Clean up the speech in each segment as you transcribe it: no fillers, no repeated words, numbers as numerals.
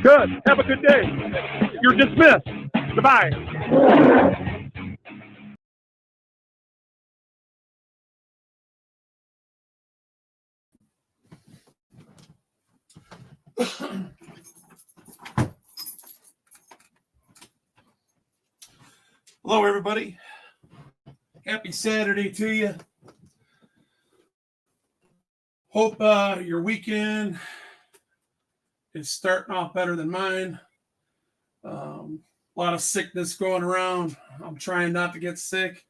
Good. Have a good day. You're dismissed. Goodbye. Hello, everybody. Happy Saturday to you. Hope your weekend is starting off better than mine. A lot of sickness going around. I'm trying not to get sick.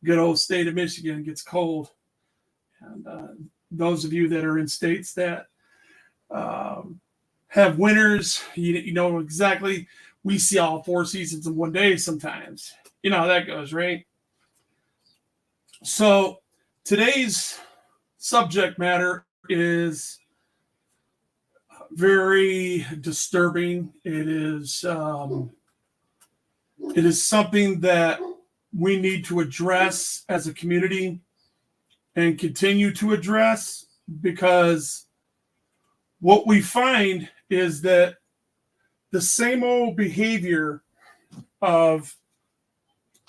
Good old state of Michigan gets cold. And those of you that are in states that have winters, you know exactly. We see all 4 seasons in one day sometimes. You know how that goes, right? So today's subject matter is very disturbing. It is something that we need to address as a community and continue to address, because what we find is that the same old behavior of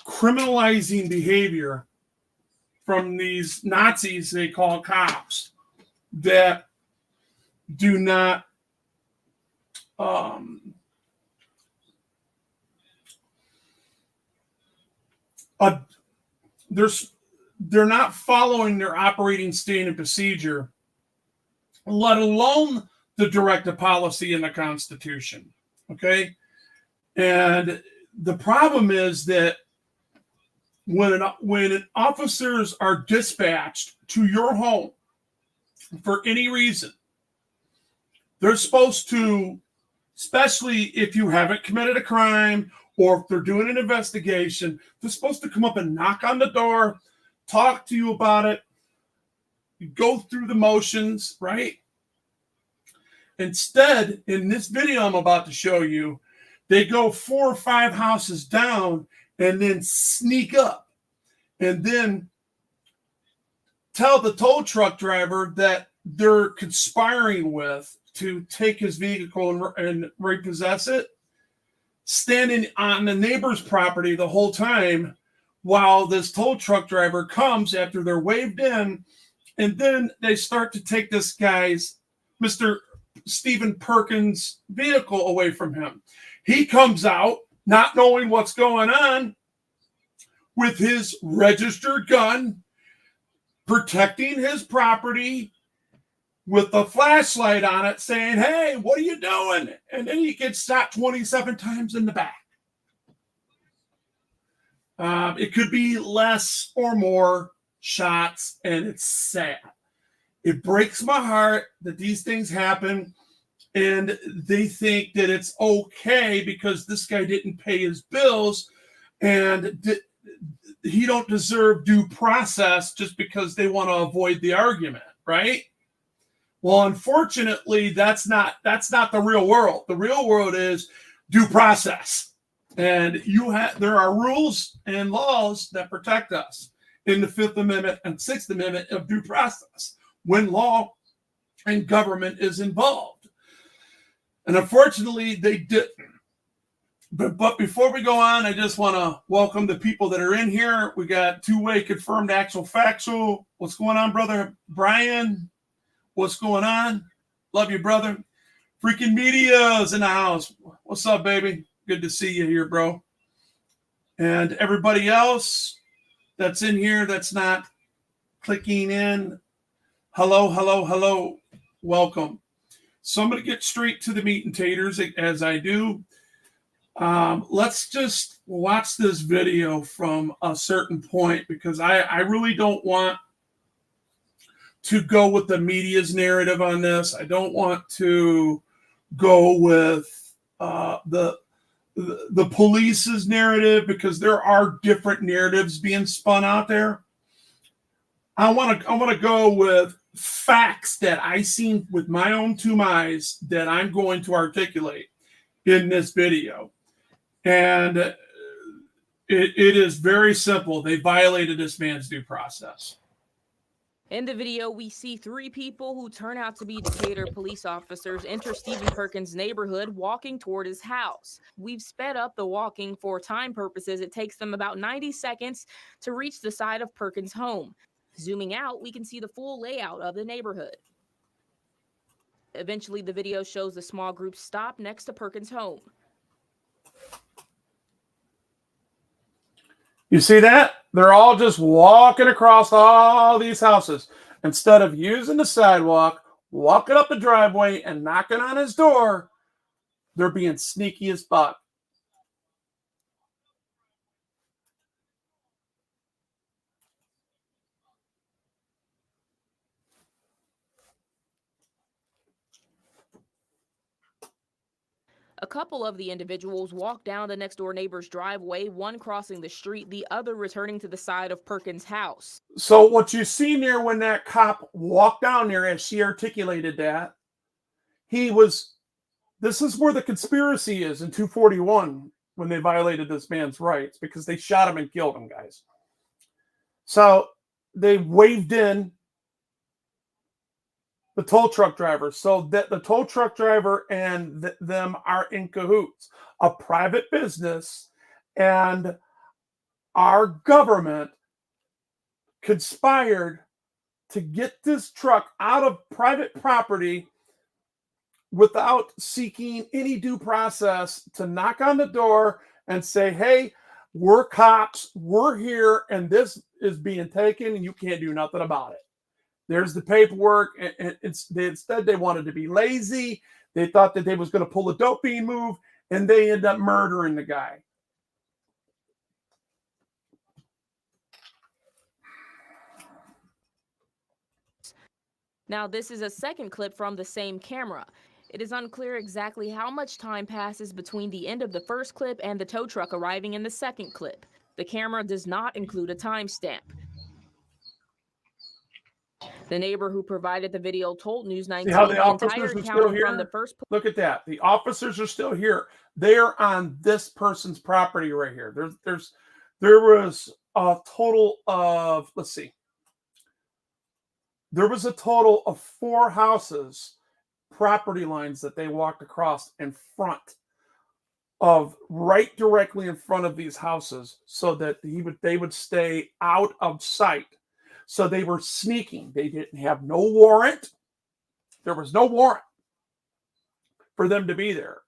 criminalizing behavior from these Nazis they call cops that do not they're not following their operating standard procedure, let alone the directive policy in the Constitution. Okay, and the problem is that when officers are dispatched to your home for any reason, they're supposed to, especially if you haven't committed a crime or if they're doing an investigation, they're supposed to come up and knock on the door, talk to you about it, go through the motions, right? Instead, in this video I'm about to show you, they go 4 or 5 houses down and then sneak up and then tell the tow truck driver that they're conspiring with to take his vehicle and repossess it, standing on the neighbor's property the whole time while this tow truck driver comes after they're waved in, and then they start to take this guy's, Mr. Steven Perkins' vehicle away from him. He comes out not knowing what's going on with his registered gun, protecting his property with a flashlight on it, saying, "Hey, what are you doing?" And then he gets shot 27 times in the back. It could be less or more shots, and it's sad. It breaks my heart that these things happen, and they think that it's okay because this guy didn't pay his bills, and he don't deserve due process just because they want to avoid the argument, right? Well, unfortunately, that's not the real world. The real world is due process, and there are rules and laws that protect us in the 5th Amendment and 6th Amendment of due process when law and government is involved. And unfortunately, they didn't. But before we go on, I just want to welcome the people that are in here. We got two-way confirmed actual factual. What's going on, brother Brian? What's going on? Love you, brother. Freaking media is in the house. What's up, baby? Good to see you here, bro. And everybody else that's in here that's not clicking in, hello, hello, hello. Welcome. So I'm going to get straight to the meat and taters as I do. Let's just watch this video from a certain point, because I really don't want to go with the media's narrative on this. I don't want to go with the police's narrative, because there are different narratives being spun out there. I want to go with facts that I seen with my own 2 eyes that I'm going to articulate in this video. And it is very simple. They violated this man's due process. In the video, we see three people who turn out to be Decatur police officers enter Steven Perkins' neighborhood walking toward his house. We've sped up the walking for time purposes. It takes them about 90 seconds to reach the side of Perkins' home. Zooming out, we can see the full layout of the neighborhood. Eventually, the video shows the small group stop next to Perkins' home. You see that? They're all just walking across all these houses. Instead of using the sidewalk, walking up the driveway and knocking on his door, they're being sneaky as fuck. A couple of the individuals walk down the next door neighbor's driveway, one crossing the street, the other returning to the side of Perkins' house. So what you see there when that cop walked down there, as she articulated that, this is where the conspiracy is in 241 when they violated this man's rights, because they shot him and killed him, guys. So they waved in the tow truck driver, so that the tow truck driver and them are in cahoots. A private business and our government conspired to get this truck out of private property without seeking any due process, to knock on the door and say, hey, we're cops, we're here, and this is being taken and you can't do nothing about it. There's the paperwork. And instead, they wanted to be lazy. They thought that they was going to pull a doping move, and they ended up murdering the guy. Now, this is a second clip from the same camera. It is unclear exactly how much time passes between the end of the first clip and the tow truck arriving in the second clip. The camera does not include a timestamp. The neighbor who provided the video told News 19 See how the entire officers are still encounter from the here? first. Look at that. The officers are still here. They're on this person's property right here. There was a total of, let's see. There was a total of 4 houses, property lines that they walked across in front of, right directly in front of these houses, so that they would stay out of sight. So they were sneaking. They didn't have no warrant. There was no warrant for them to be there.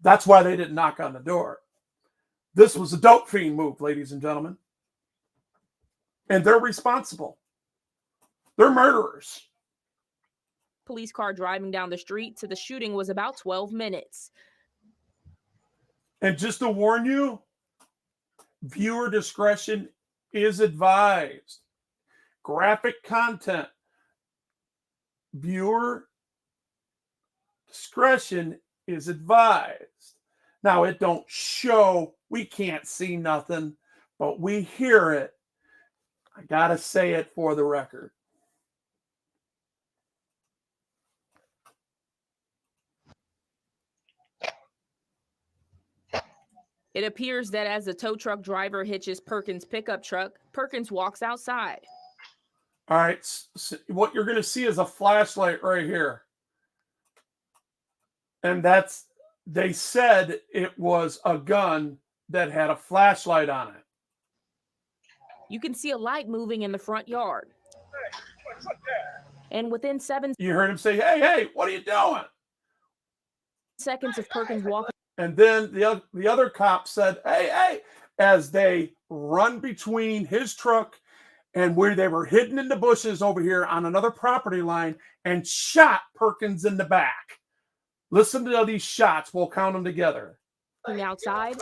That's why they didn't knock on the door. This was a dope fiend move, ladies and gentlemen. And they're responsible. They're murderers. Police car driving down the street to the shooting was about 12 minutes. And just to warn you, viewer discretion is advised. Graphic content. Viewer discretion is advised. Now, it don't show. We can't see nothing, but we hear it. I got to say it for the record. It appears that as the tow truck driver hitches Perkins' pickup truck, Perkins walks outside. All right, so what you're going to see is a flashlight right here. And they said it was a gun that had a flashlight on it. You can see a light moving in the front yard. And within 7 You heard him say, hey, what are you doing? seconds of Perkins walking. And then the other cop said, hey, as they run between his truck and where they were hidden in the bushes over here on another property line, and shot Perkins in the back. Listen to these shots. We'll count them together. Outside.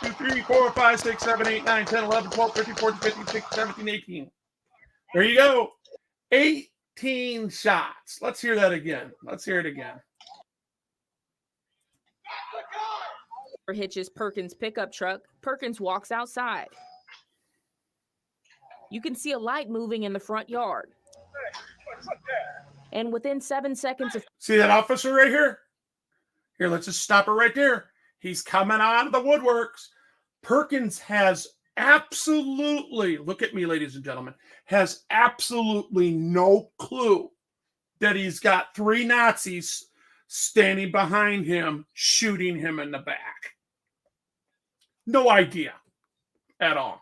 2, 3, 4, 5, 6, 7, 8, 9, 10, 11, 12, 13, 14, 15, 16, 17, 18. There you go. 18 shots. Let's hear that again. Let's hear it again. Hitches Perkins' pickup truck. Perkins walks outside. You can see a light moving in the front yard. And within 7 seconds of... See that officer right here? Here, let's just stop it right there. He's coming out of the woodworks. Perkins has absolutely, look at me, ladies and gentlemen, has absolutely no clue that he's got 3 Nazis standing behind him, shooting him in the back. No idea at all.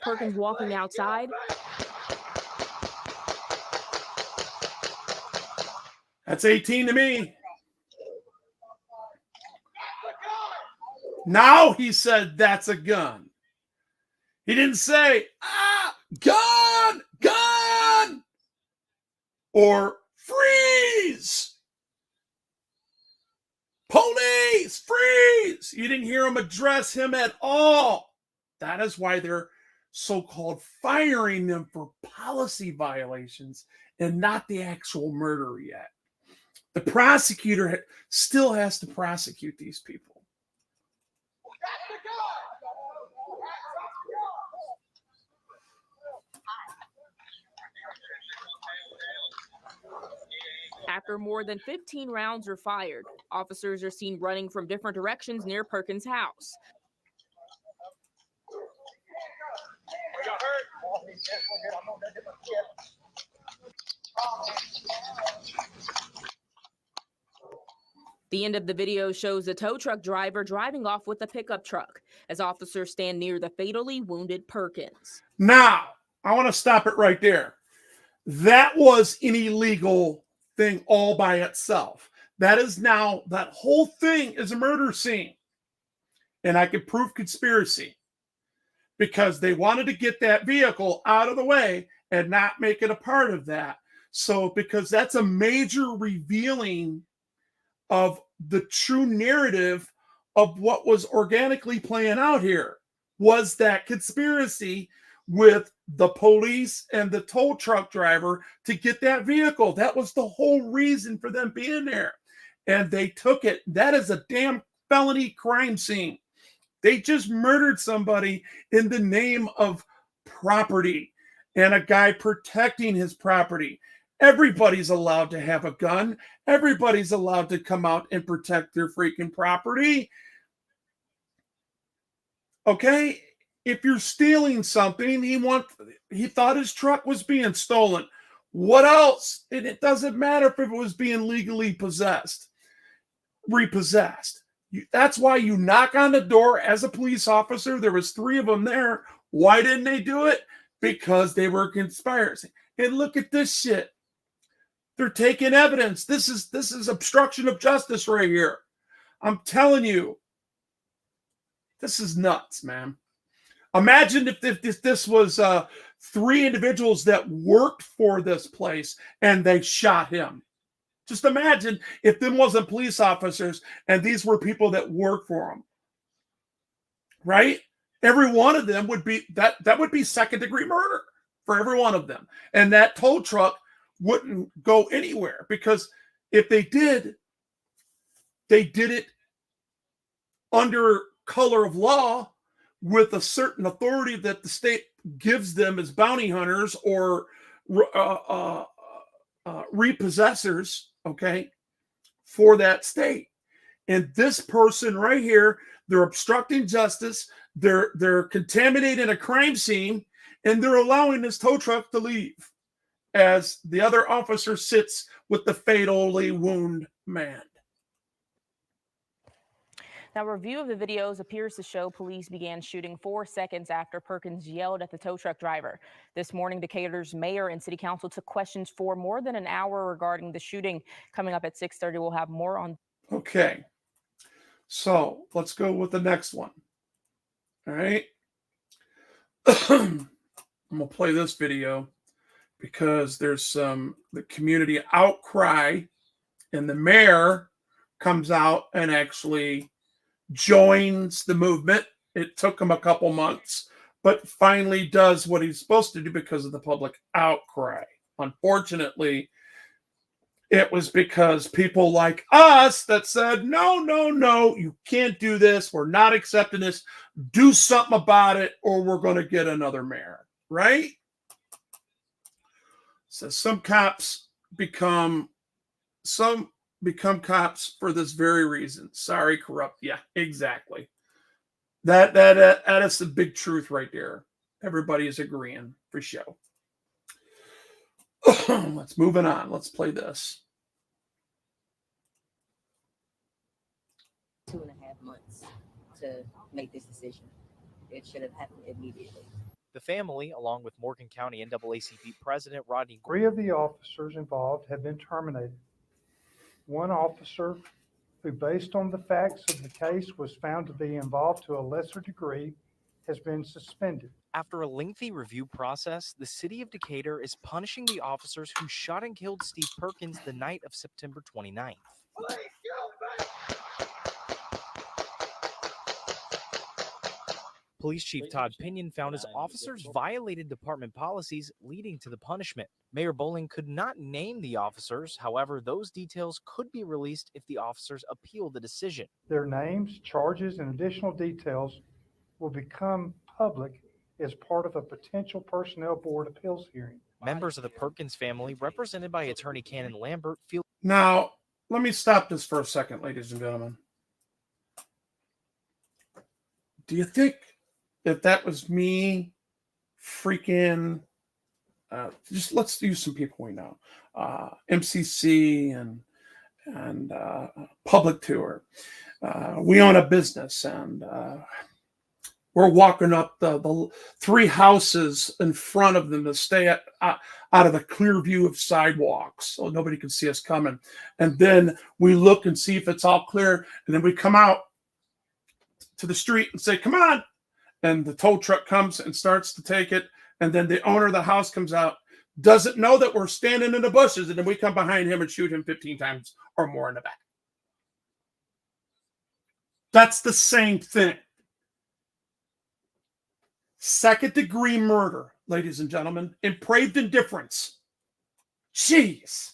Perkins walking outside. That's 18 to me. Now he said that's a gun. He didn't say, gun, gun, or freeze, police, freeze. You didn't hear him address him at all. That is why they're so-called firing them for policy violations and not the actual murder yet. The prosecutor still has to prosecute these people. After more than 15 rounds are fired, officers are seen running from different directions near Perkins' house. The end of the video shows a tow truck driver driving off with a pickup truck as officers stand near the fatally wounded Perkins. Now, I want to stop it right there. That was an illegal thing all by itself. That is now, that whole thing is a murder scene. And I could prove conspiracy because they wanted to get that vehicle out of the way and not make it a part of that. So, because that's a major revealing of the true narrative of what was organically playing out here, was that conspiracy with the police and the tow truck driver to get that vehicle. That was the whole reason for them being there. And they took it. That is a damn felony crime scene. They just murdered somebody in the name of property and a guy protecting his property. Everybody's allowed to have a gun. Everybody's allowed to come out and protect their freaking property. Okay? If you're stealing something, he thought his truck was being stolen. What else? And it doesn't matter if it was being legally repossessed. That's why you knock on the door as a police officer. There was 3 of them there. Why didn't they do it? Because they were conspiring. And look at this shit. They're taking evidence. This is obstruction of justice right here. I'm telling you, this is nuts, man. Imagine if this was 3 individuals that worked for this place and they shot him. Just imagine if them wasn't police officers and these were people that worked for them. Right? Every one of them would be, that would be second-degree murder for every one of them. And that tow truck wouldn't go anywhere, because if they did it under color of law with a certain authority that the state gives them as bounty hunters or repossessors, okay, for that state. And this person right here, they're obstructing justice, they're contaminating a crime scene, and they're allowing this tow truck to leave as the other officer sits with the fatally wounded man. Now, a review of the videos appears to show police began shooting 4 seconds after Perkins yelled at the tow truck driver. This morning, Decatur's mayor and city council took questions for more than an hour regarding the shooting. Coming up at 6:30, we'll have more on. Okay, so let's go with the next one. All right. I'm going to play this video because there's the community outcry, and the mayor comes out and actually joins the movement. It took him a couple months, but finally does what he's supposed to do because of the public outcry. Unfortunately, it was because people like us that said, no, no, no, you can't do this. We're not accepting this. Do something about it or we're going to get another mayor, right? So some cops become cops for this very reason. Sorry, corrupt. Yeah, exactly. That is the big truth right there. Everybody is agreeing for show. Let's move on. Let's play this. 2.5 months to make this decision. It should have happened immediately. The family, along with Morgan County NAACP President Rodney Three of the officers involved have been terminated. One officer, who based on the facts of the case was found to be involved to a lesser degree, has been suspended. After a lengthy review process, the city of Decatur is punishing the officers who shot and killed Steve Perkins the night of September 29th. Police Chief Todd Pinion found his officers violated department policies, leading to the punishment. Mayor Bowling could not name the officers. However, those details could be released if the officers appeal the decision. Their names, charges, and additional details will become public as part of a potential personnel board appeals hearing. Members of the Perkins family, represented by attorney Cannon Lambert, feel... Now, let me stop this for a second, ladies and gentlemen. Do you think if that was me freaking, just let's use some people we know, MCC and Public Tour. We own a business, and we're walking up the three houses in front of them to stay out of the clear view of sidewalks so nobody can see us coming. And then we look and see if it's all clear, and then we come out to the street and say, come on. And the tow truck comes and starts to take it. And then the owner of the house comes out, doesn't know that we're standing in the bushes. And then we come behind him and shoot him 15 times or more in the back. That's the same thing. Second-degree murder, ladies and gentlemen. Depraved indifference. Jeez.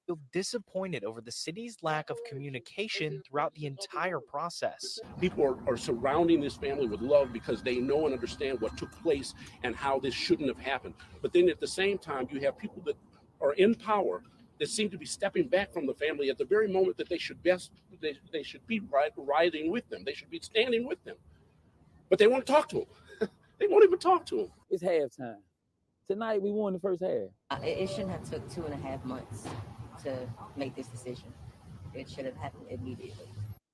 feel disappointed over the city's lack of communication throughout the entire process. People are surrounding this family with love because they know and understand what took place and how this shouldn't have happened. But then at the same time, you have people that are in power that seem to be stepping back from the family at the very moment that they should they should be riding with them. They should be standing with them. But they won't talk to them. They won't even talk to them. It's halftime. Tonight we won the first half. It shouldn't have took 2.5 months to make this decision. It should have happened immediately.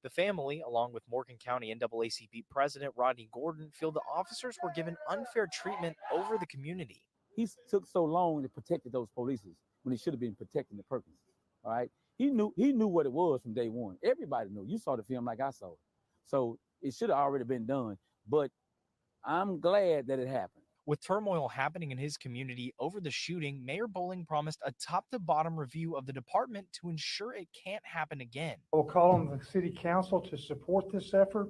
The family, along with Morgan County NAACP President Rodney Gordon, feel the officers were given unfair treatment over the community. He took so long to protect those police when he should have been protecting the Perkins. All right, he knew what it was from day one. Everybody knew. You saw the film like I saw it, so it should have already been done. But I'm glad that it happened. With turmoil happening in his community over the shooting, Mayor Bowling promised a top-to-bottom review of the department to ensure it can't happen again. I will call on the City Council to support this effort,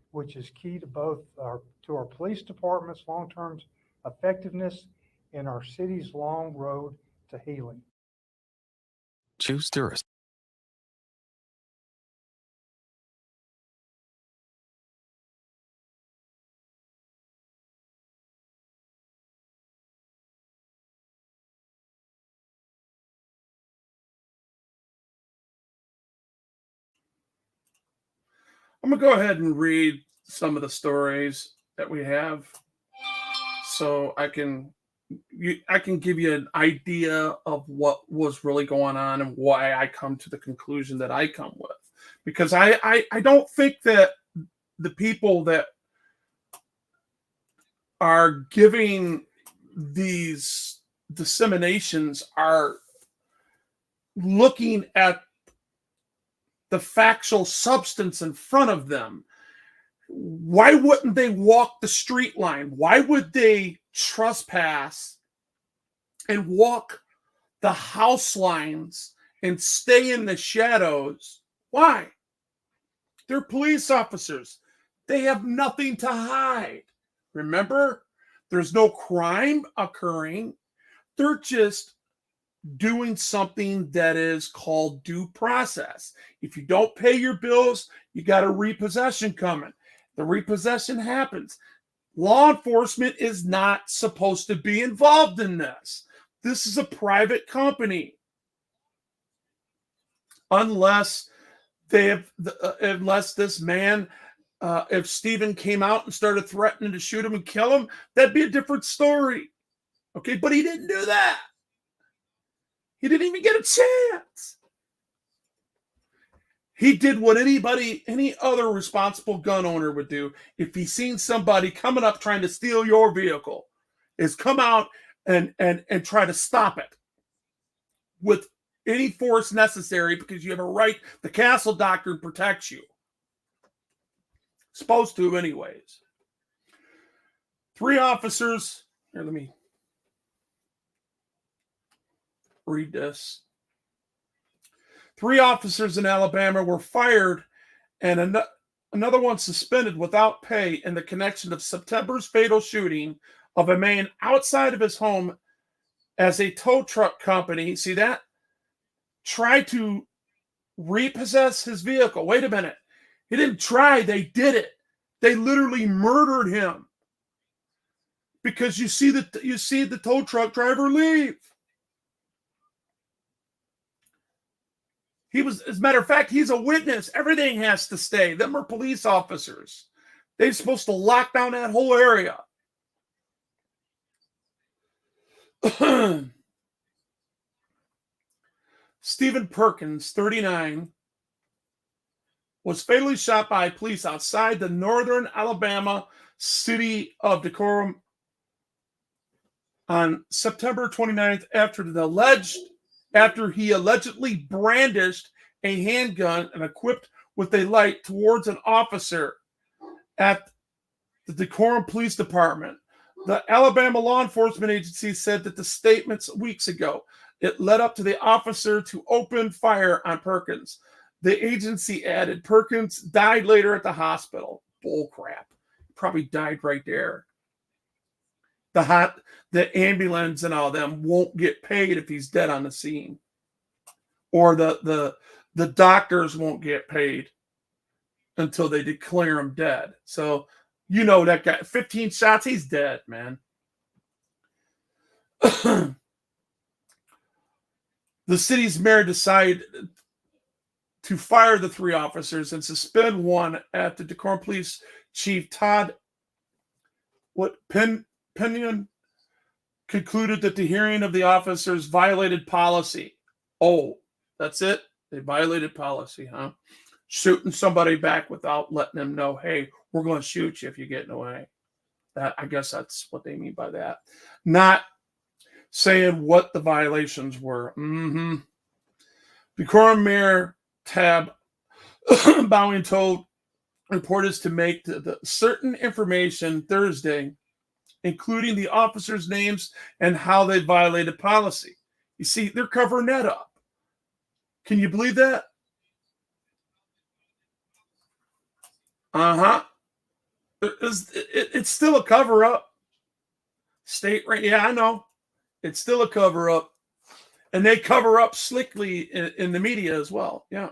which is key to both our police department's long-term effectiveness and our city's long road to healing. Choose Durst. I'm going to go ahead and read some of the stories that we have so I can give you an idea of what was really going on and why I come to the conclusion that I come with. Because I don't think that the people that are giving these disseminations are looking at the factual substance in front of them. Why wouldn't they walk the street line? Why would they trespass and walk the house lines and stay in the shadows? Why? They're police officers. They have nothing to hide. Remember, there's no crime occurring. They're just doing something that is called due process. If you don't pay your bills, you got a repossession coming. The repossession happens. Law enforcement is not supposed to be involved in this. This is a private company. Unless this man If Steven came out and started threatening to shoot him and kill him, that'd be a different story. Okay, but he didn't do that. He didn't even get a chance. He did what any other responsible gun owner would do if he seen somebody coming up trying to steal your vehicle, is come out and try to stop it with any force necessary, because you have a right. The Castle Doctrine protects you. Supposed to, anyways. 3 officers. Here, let me read this. 3 officers in Alabama were fired and another one suspended without pay in the connection of September's fatal shooting of a man outside of his home as a tow truck company, see that, tried to repossess his vehicle. Wait a minute. He didn't try, they did it. They literally murdered him. Because you see the tow truck driver leave. He was, as a matter of fact, he's a witness. Everything has to stay. Them are police officers. They're supposed to lock down that whole area. Steven Perkins, 39, was fatally shot by police outside the northern Alabama city of Decatur on September 29th after he allegedly brandished a handgun and equipped with a light towards an officer at the Decatur Police Department. The Alabama Law Enforcement Agency said that the statements weeks ago, it led up to the officer to open fire on Perkins. The agency added Perkins died later at the hospital. Bull crap. Probably died right there. The ambulance and all them won't get paid if he's dead on the scene. Or the doctors won't get paid until they declare him dead. So, you know that guy, 15 shots, he's dead, man. The city's mayor decided to fire the 3 officers and suspend one after Decatur Police Chief Todd Pinion concluded that the hearing of the officers violated policy. Oh, that's it? They violated policy, huh? Shooting somebody back without letting them know, hey, we're going to shoot you if you get in the way. I guess that's what they mean by that. Not saying what the violations were. Decatur Mayor Tab Bowen told reporters to make the certain information Thursday, including the officers' names and how they violated policy. You see, they're covering that up. Can you believe that? It's still a cover-up. State right? Yeah, I know. It's still a cover-up. And they cover up slickly in the media as well. Yeah.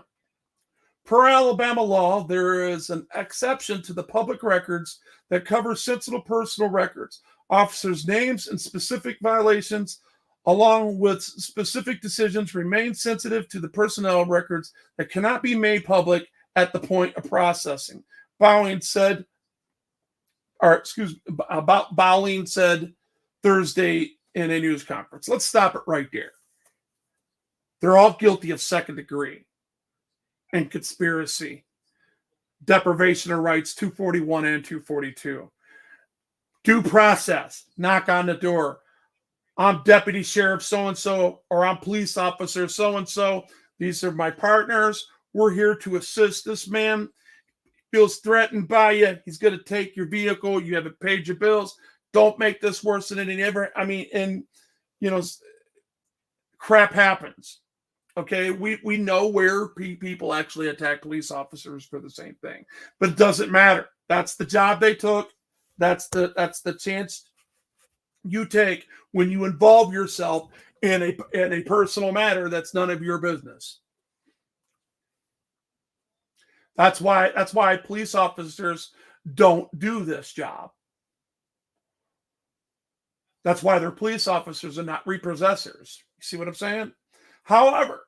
Per Alabama law, there is an exception to the public records that covers sensitive personal records. Officers' names and specific violations, along with specific decisions, remain sensitive to the personnel records that cannot be made public at the point of processing. Bowling said Thursday in a news conference. Let's stop it right there. They're all guilty of second degree and conspiracy, deprivation of rights, 241 and 242. Due process, knock on the door. I'm Deputy Sheriff so-and-so, or I'm Police Officer so-and-so. These are my partners. We're here to assist this man. Feels threatened by you. He's going to take your vehicle. You haven't paid your bills. Don't make this worse than it ever. Crap happens. Okay, we know where people actually attack police officers for the same thing, but it doesn't matter. That's the job they took. That's the chance you take when you involve yourself in a personal matter that's none of your business. That's why police officers don't do this job. That's why they're police officers and not repossessors. You see what I'm saying? However,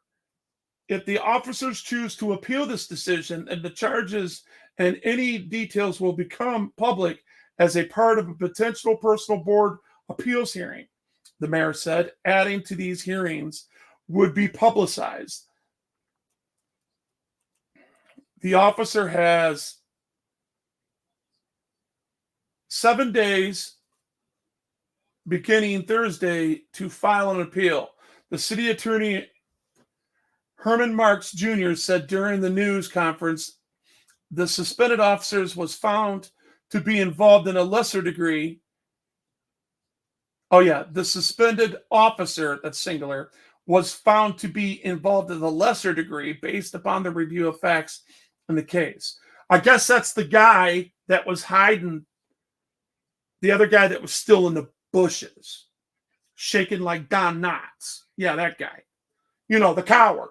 if the officers choose to appeal this decision and the charges and any details will become public as a part of a potential personal board appeals hearing, the mayor said, adding to these hearings would be publicized. The officer has 7 days beginning Thursday to file an appeal. The city attorney Herman Marks Jr. said during the news conference the suspended officers was found to be involved in a lesser degree. The suspended officer, that's singular, was found to be involved in a lesser degree based upon the review of facts in the case. I guess that's the guy that was hiding, the other guy that was still in the bushes, shaking like Don Knotts. Yeah, that guy. The coward.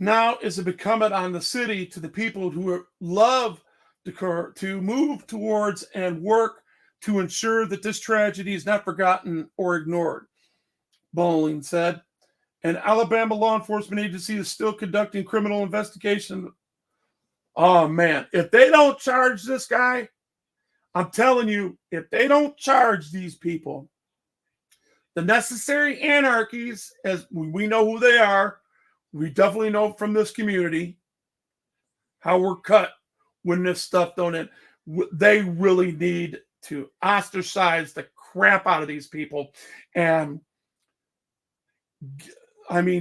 Now is it incumbent on the city to the people who love Decatur to move towards and work to ensure that this tragedy is not forgotten or ignored, Bowling said. An Alabama law enforcement agency is still conducting criminal investigation. Oh, man. If they don't charge this guy, I'm telling you, if they don't charge these people, the necessary anarchies, as we know who they are, we definitely know from this community how we're cut when this stuff don't end. They really need to ostracize the crap out of these people and,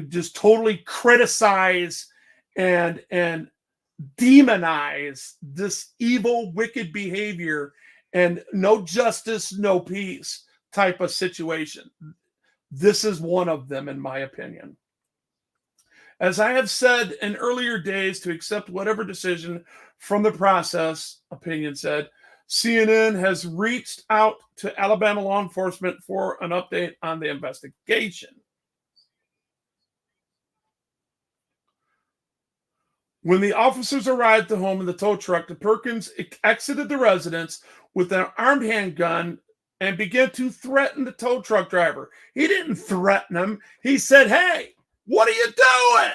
just totally criticize and demonize this evil, wicked behavior and no justice, no peace type of situation. This is one of them, in my opinion. As I have said in earlier days, to accept whatever decision from the process, opinion said, CNN has reached out to Alabama law enforcement for an update on the investigation. When the officers arrived at the home in the tow truck, the Perkins exited the residence with an armed handgun and began to threaten the tow truck driver. He didn't threaten him. He said, "Hey, what are you doing?"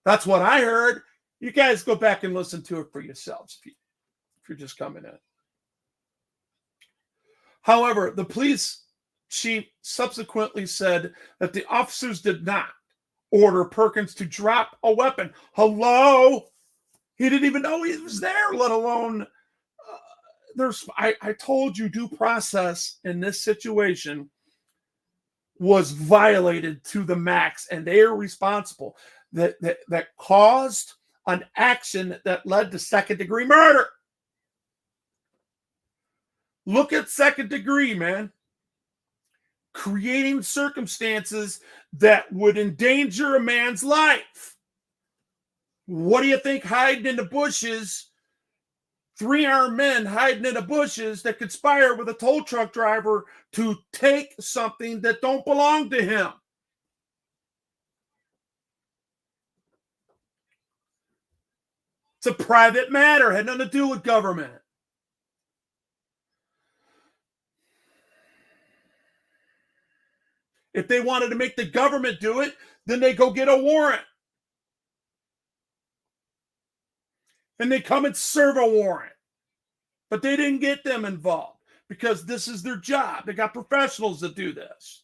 That's what I heard. You guys go back and listen to it for yourselves if you're just coming in. However, the police chief subsequently said that the officers did not order Perkins to drop a weapon. Hello? He didn't even know he was there, let alone I told you due process in this situation was violated to the max, and they are responsible. That caused an action that led to second-degree murder. Look at second degree, man. Creating circumstances that would endanger a man's life. What do you think hiding in the bushes? 3 armed men hiding in the bushes that conspire with a tow truck driver to take something that don't belong to him. It's a private matter, had nothing to do with government. If they wanted to make the government do it, then they go get a warrant. And they come and serve a warrant. But they didn't get them involved because this is their job. They got professionals that do this.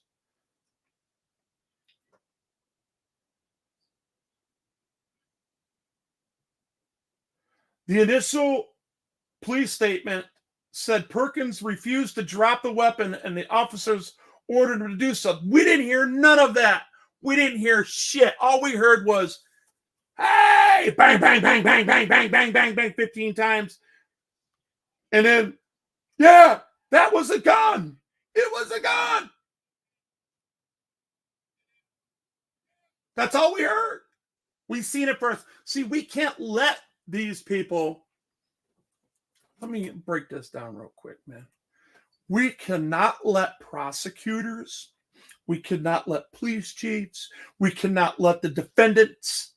The initial police statement said Perkins refused to drop the weapon and the officers ordered him to do so. We didn't hear none of that. We didn't hear shit. All we heard was, "Hey!" Bang, bang, bang, bang, bang, bang, bang, bang, bang, 15 times. And then, "Yeah, that was a gun. It was a gun." That's all we heard. We seen it first. See, we can't let these people. Let me break this down real quick, man. We cannot let prosecutors, we cannot let police chiefs, we cannot let the defendants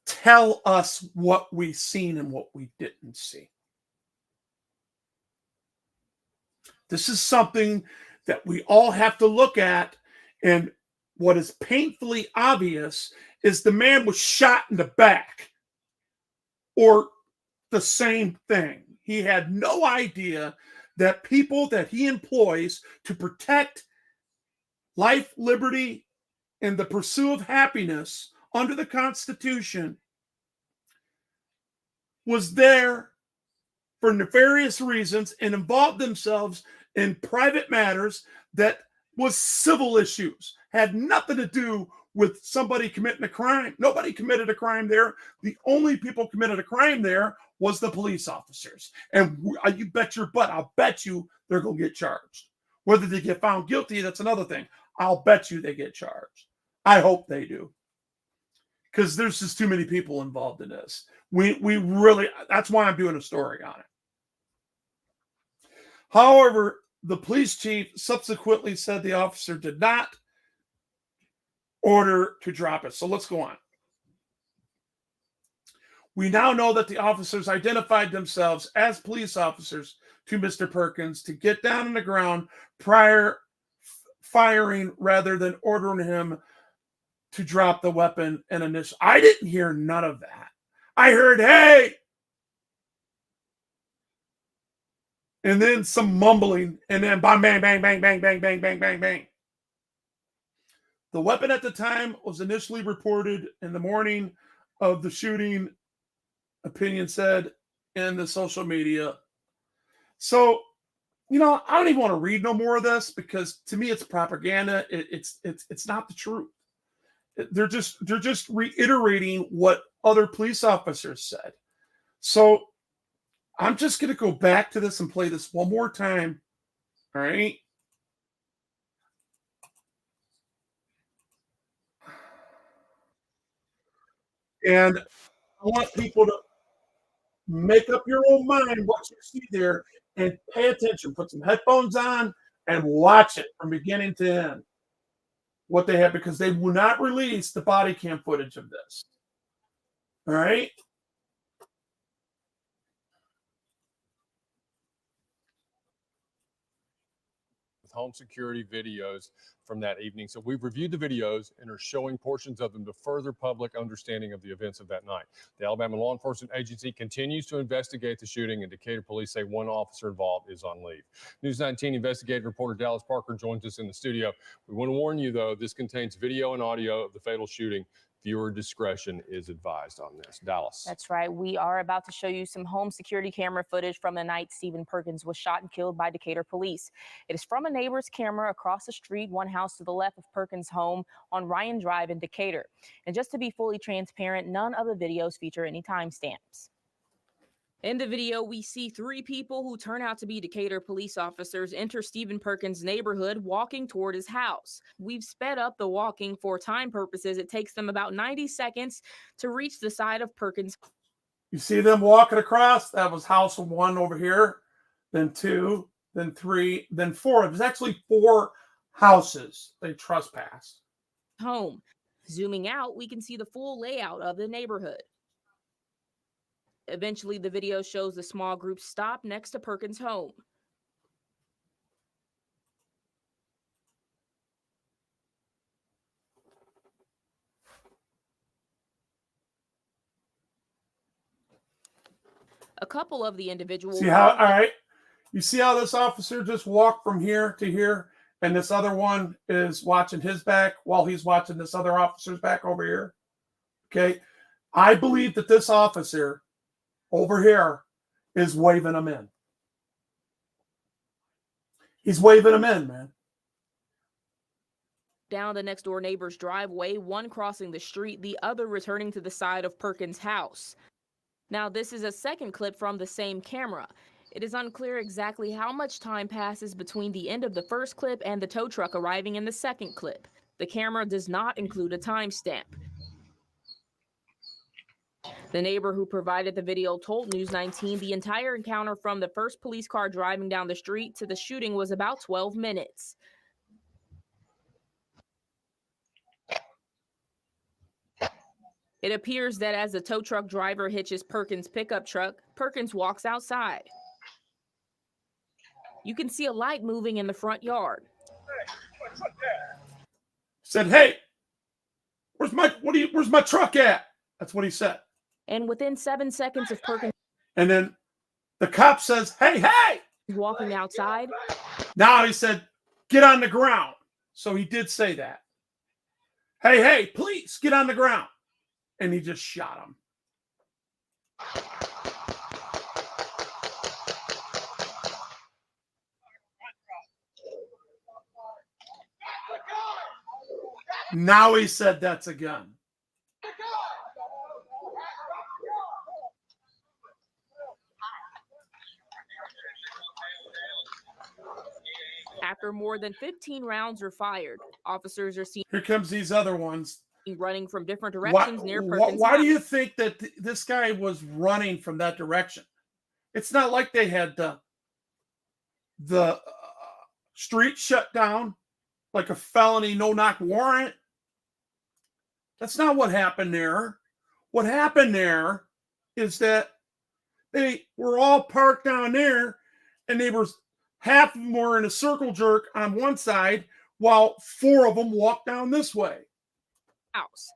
tell us what we seen and what we didn't see. This is something that we all have to look at and what is painfully obvious is the man was shot in the back, or the same thing. He had no idea that people that he employs to protect life, liberty, and the pursuit of happiness under the Constitution was there for nefarious reasons and involved themselves in private matters that was civil issues, had nothing to do with somebody committing a crime. Nobody committed a crime there. The only people committed a crime there was the police officers. And you bet your butt, I'll bet you they're going to get charged. Whether they get found guilty, that's another thing. I'll bet you they get charged. I hope they do. Because there's just too many people involved in this. We really, that's why I'm doing a story on it. However, the police chief subsequently said the officer did not order to drop it. So let's go on. We now know that the officers identified themselves as police officers to Mr. Perkins to get down on the ground prior firing rather than ordering him to drop the weapon and initial. I didn't hear none of that. I heard, hey, and then some mumbling, and then bang, bang, bang, bang, bang, bang, bang, bang, bang, bang. The weapon at the time was initially reported in the morning of the shooting, opinion said in the social media. So, you know, I don't even want to read no more of this because to me it's propaganda. It's not the truth. They're just reiterating what other police officers said. So I'm just going to go back to this and play this one more time. All right. And I want people to make up your own mind what you see there and pay attention. Put some headphones on and watch it from beginning to end. What they have, because they will not release the body cam footage of this. All right. Home security videos from that evening. So we've reviewed the videos and are showing portions of them to further public understanding of the events of that night. The Alabama Law Enforcement Agency continues to investigate the shooting, and Decatur police say one officer involved is on leave. News 19 investigative reporter Dallas Parker joins us in the studio. We want to warn you, though, this contains video and audio of the fatal shooting. Viewer discretion is advised on this. Dallas. That's right. We are about to show you some home security camera footage from the night Steven Perkins was shot and killed by Decatur police. It is from a neighbor's camera across the street, one house to the left of Perkins' home on Ryan Drive in Decatur. And just to be fully transparent, none of the videos feature any timestamps. In the video, we see three people who turn out to be Decatur police officers enter Steven Perkins' neighborhood walking toward his house. We've sped up the walking for time purposes. It takes them about 90 seconds to reach the side of Perkins. You see them walking across? That was house one over here, then two, then three, then four. There's actually four houses they trespassed. Home. Zooming out, we can see the full layout of the neighborhood. Eventually, the video shows the small group stop next to Perkins' home. A couple of the individuals. See how, all right, you see how this officer just walked from here to here, and this other one is watching his back while he's watching this other officer's back over here? Okay. I believe that this officer over here is waving them in. He's waving them in, man. Down the next door neighbor's driveway, one crossing the street, the other returning to the side of Perkins' house. Now, this is a second clip from the same camera. It is unclear exactly how much time passes between the end of the first clip and the tow truck arriving in the second clip. The camera does not include a timestamp. The neighbor who provided the video told News 19 the entire encounter from the first police car driving down the street to the shooting was about 12 minutes. It appears that as the tow truck driver hitches Perkins' pickup truck, Perkins walks outside. You can see a light moving in the front yard. Said, "Hey, where's my truck at?" That's what he said. And within 7 seconds of Perkins And then the cop says, "Hey, hey!" walking outside, Now he said, "Get on the ground." So he did say that. "Hey, hey, please get on the ground." And he just shot him. Now he said that's a gun. after more than 15 rounds are fired, officers are seen Here comes these other ones. running from different directions near Perkins' Why do house. you think that this guy was running from that direction? It's not like they had the street shut down like a felony no-knock warrant. That's not what happened there. What happened there is that they were all parked down there, and they were half of them were in a circle jerk on one side, while 4 of them walked down this way. House.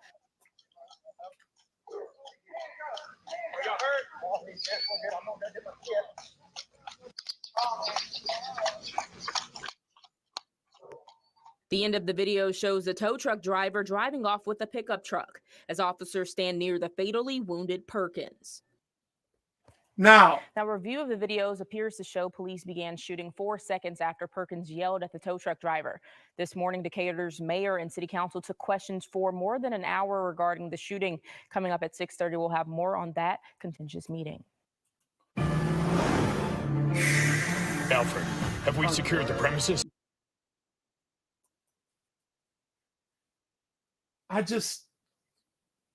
The end of the video shows the tow truck driver driving off with a pickup truck as officers stand near the fatally wounded Perkins. Now, review of the videos appears to show police began shooting 4 seconds after Perkins yelled at the tow truck driver. This morning, Decatur's mayor and city council took questions for more than an hour regarding the shooting. Coming up at 6:30, we'll have more on that contentious meeting. Alfred, have we secured the premises?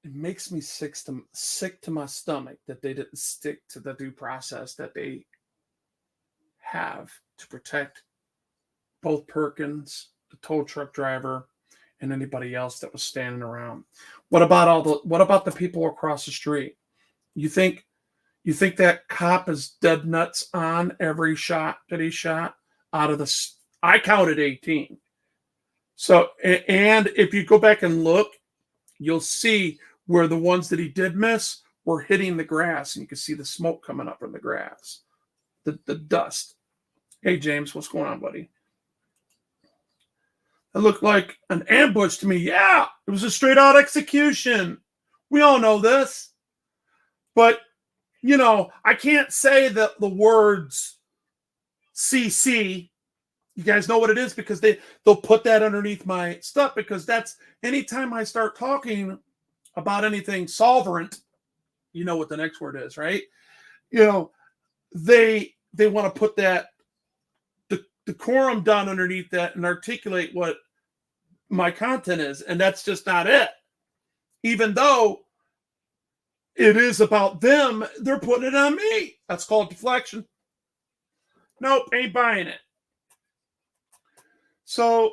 It makes me sick to my stomach that they didn't stick to the due process that they have to protect both Perkins, the tow truck driver, and anybody else that was standing around. What about the people across the street? You think that cop is dead nuts on every shot that he shot out of the? I counted 18. So, and if you go back and look, you'll see where the ones that he did miss were hitting the grass, and you can see the smoke coming up from the grass, the dust. Hey, James, what's going on, buddy? It looked like an ambush to me. Yeah, it was a straight-out execution. We all know this. But, I can't say that the words CC. You guys know what it is because they'll put that underneath my stuff, because that's anytime I start talking about anything solvent, you know what the next word is, right? They want to put that the decorum down underneath that and articulate what my content is, and that's just not it. Even though it is about them, they're putting it on me. That's called deflection. Nope, ain't buying it. So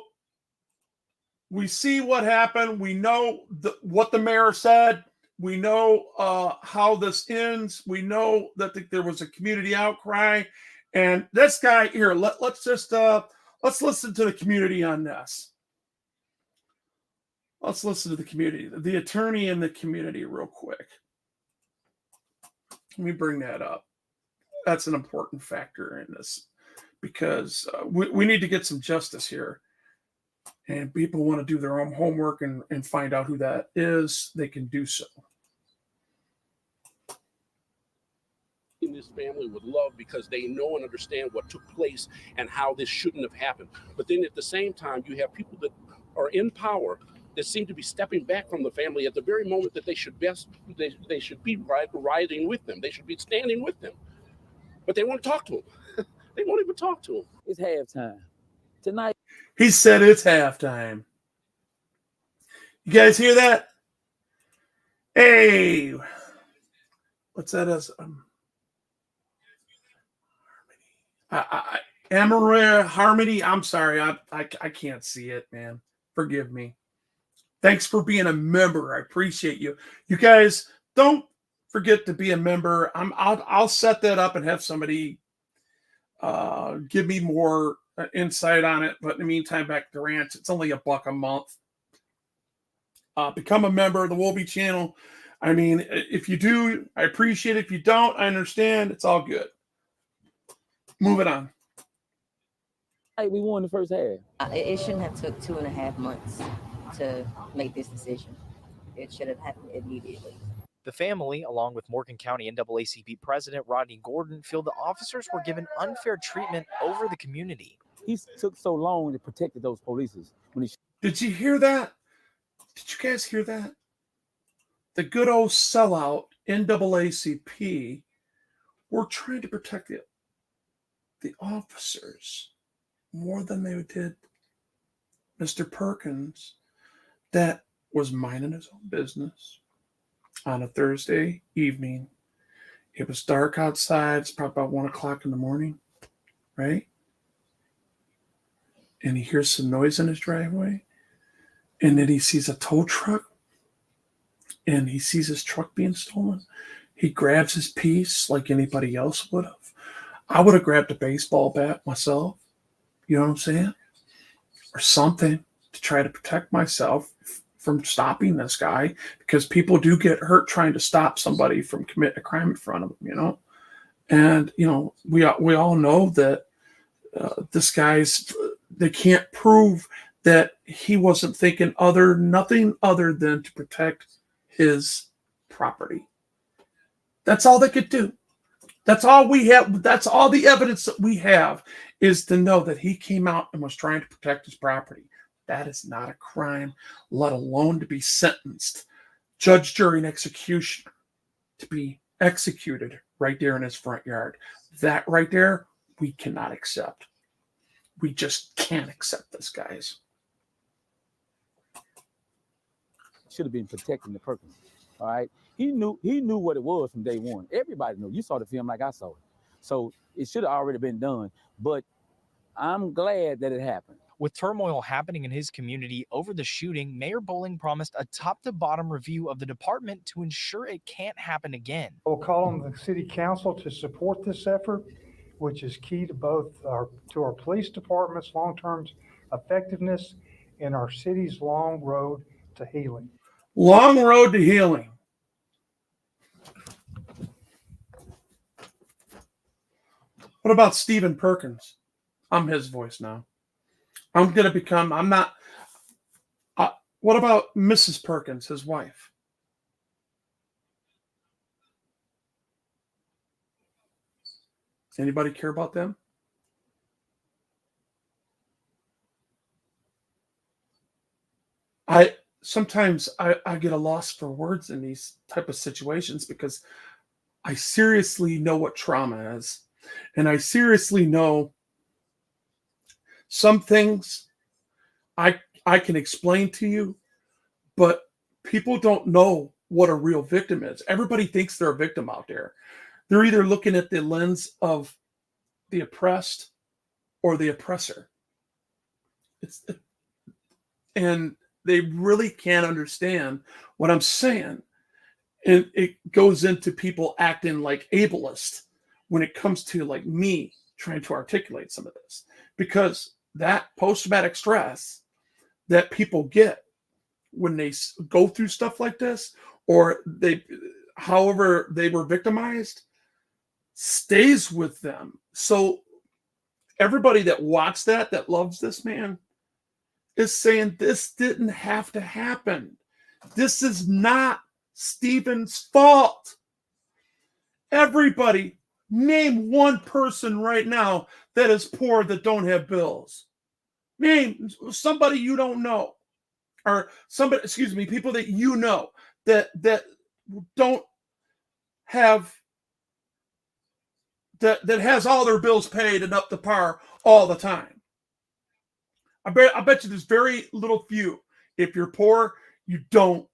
we see what happened. We know what the mayor said. We know how this ends. We know that there was a community outcry. And this guy here, let's listen to the community on this. Let's listen to the community, the attorney in the community real quick. Let me bring that up. That's an important factor in this, because we need to get some justice here. And people want to do their own homework and find out who that is, they can do so. In this family with love, because they know and understand what took place and how this shouldn't have happened. But then at the same time, you have people that are in power that seem to be stepping back from the family at the very moment that they should be riding with them. They should be standing with them. But they won't talk to them. They won't even talk to them. It's halftime. Tonight. He said it's halftime. You guys hear that? Hey, what's that as? Harmony. I'm sorry. I can't see it, man. Forgive me. Thanks for being a member. I appreciate you. You guys don't forget to be a member. I'll set that up and have somebody give me more insight on it. But in the meantime, back to the ranch, it's only $1 a month. Become a member of the Wolby channel. I mean, if you do, I appreciate it. If you don't, I understand. It's all good. Moving on. Hey, we won the first half. It shouldn't have took 2.5 months to make this decision. It should have happened immediately. The family, along with Morgan County NAACP President Rodney Gordon, feel the officers were given unfair treatment over the community. He took so long to protect those polices. Did you hear that? Did you guys hear that? The good old sellout NAACP were trying to protect the officers more than they did Mr. Perkins, that was minding his own business on a Thursday evening. It was dark outside. It's probably about 1 o'clock in the morning, right? And he hears some noise in his driveway. And then he sees a tow truck. And he sees his truck being stolen. He grabs his piece like anybody else would have. I would have grabbed a baseball bat myself. You know what I'm saying? Or something to try to protect myself from stopping this guy, because people do get hurt trying to stop somebody from committing a crime in front of them, you know? And, you know, we all know that this guy's, they can't prove that he wasn't thinking nothing other than to protect his property. That's all they could do. That's all we have. That's all the evidence that we have, is to know that he came out and was trying to protect his property. That is not a crime, let alone to be sentenced, judge, jury, and executioner, to be executed right there in his front yard. That right there, we cannot accept. We just can't accept this, guys. Should have been protecting the Perkins. All right. He knew what it was from day one. Everybody knew. You saw the film like I saw it. So it should have already been done. But I'm glad that it happened. With turmoil happening in his community over the shooting, Mayor Bowling promised a top-to-bottom review of the department to ensure it can't happen again. We'll call on the city council to support this effort, which is key to both our police department's long-term effectiveness and our city's long road to healing. Long road to healing. What about Steven Perkins? I'm his voice now. I'm not. What about Mrs. Perkins, his wife? Anybody care about them? Sometimes I get a loss for words in these type of situations, because I seriously know what trauma is. And I seriously know some things I can explain to you, but people don't know what a real victim is. Everybody thinks they're a victim out there. They're either looking at the lens of the oppressed or the oppressor. And they really can't understand what I'm saying. And it goes into people acting like ableist when it comes to like me trying to articulate some of this, because that post-traumatic stress that people get when they go through stuff like this, or however they were victimized, stays with them. So everybody that watched that loves this man, is saying this didn't have to happen. This is not Steven's fault. Everybody, name one person right now that is poor that don't have bills. Name somebody you don't know, or somebody, people that you know that don't have, that has all their bills paid and up to par all the time. I bet you there's very little few. If you're poor, you don't.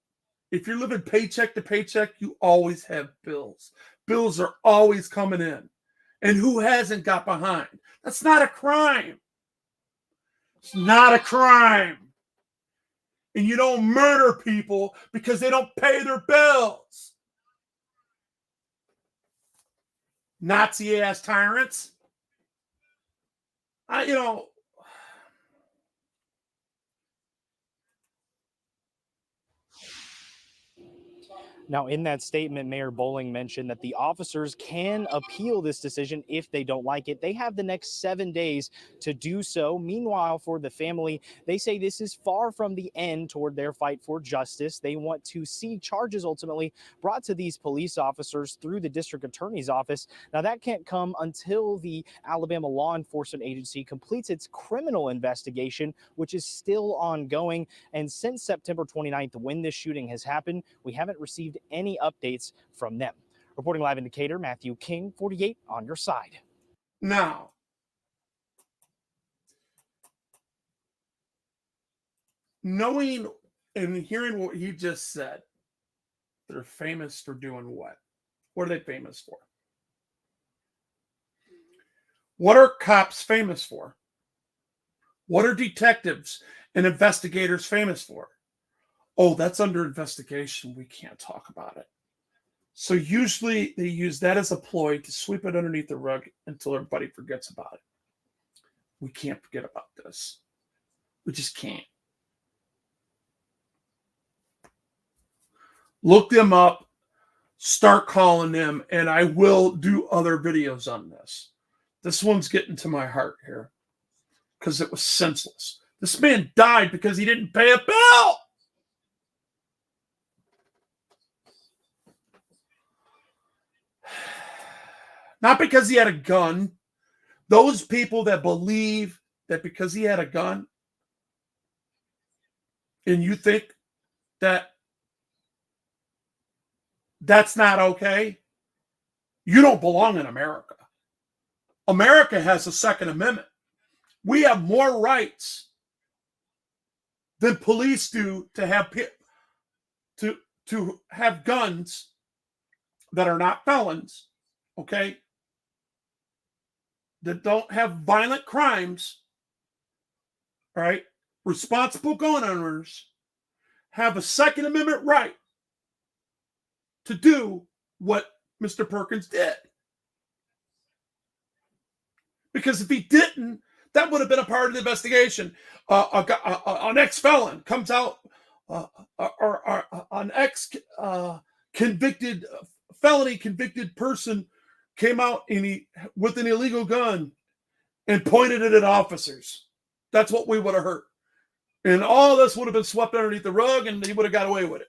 If you're living paycheck to paycheck, you always have bills. Bills are always coming in. And who hasn't got behind? That's not a crime. It's not a crime. And you don't murder people because they don't pay their bills. Nazi-ass tyrants. Now, in that statement, Mayor Bowling mentioned that the officers can appeal this decision if they don't like it. They have the next 7 days to do so. Meanwhile, for the family, they say this is far from the end toward their fight for justice. They want to see charges ultimately brought to these police officers through the district attorney's office. Now, that can't come until the Alabama law enforcement agency completes its criminal investigation, which is still ongoing. And since September 29th, when this shooting has happened, we haven't received any updates from them. Reporting live in Decatur, Matthew King, 48 on your side. Now, knowing and hearing what he just said, they're famous for doing what? What are they famous for? What are cops famous for? What are detectives and investigators famous for? Oh, that's under investigation. We can't talk about it. So usually they use that as a ploy to sweep it underneath the rug until everybody forgets about it. We can't forget about this. We just can't. Look them up, start calling them, and I will do other videos on this. This one's getting to my heart here because it was senseless. This man died because he didn't pay a bill. Not because he had a gun. Those people that believe that because he had a gun and you think that that's not okay, you don't belong in America. America has a Second Amendment. We have more rights than police do to have guns that are not felons, okay? That don't have violent crimes, all right? Responsible gun owners have a Second Amendment right to do what Mr. Perkins did. Because if he didn't, that would have been a part of the investigation. An ex-felon comes out, or an ex-convicted, felony-convicted person came out with an illegal gun and pointed it at officers. That's what we would have heard. And all this would have been swept underneath the rug and he would have got away with it.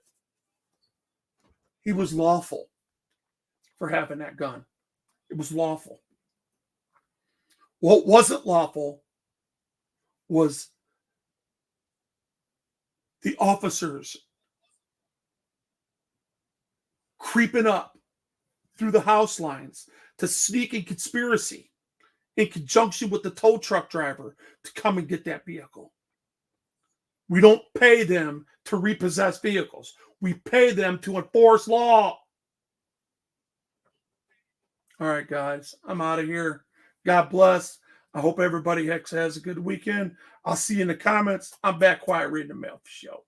He was lawful for having that gun. It was lawful. What wasn't lawful was the officers creeping up through the house lines to sneak in conspiracy in conjunction with the tow truck driver to come and get that vehicle. We don't pay them to repossess vehicles. We pay them to enforce law. All right, guys, I'm out of here. God bless. I hope everybody has a good weekend. I'll see you in the comments. I'm back quiet reading the mail for show.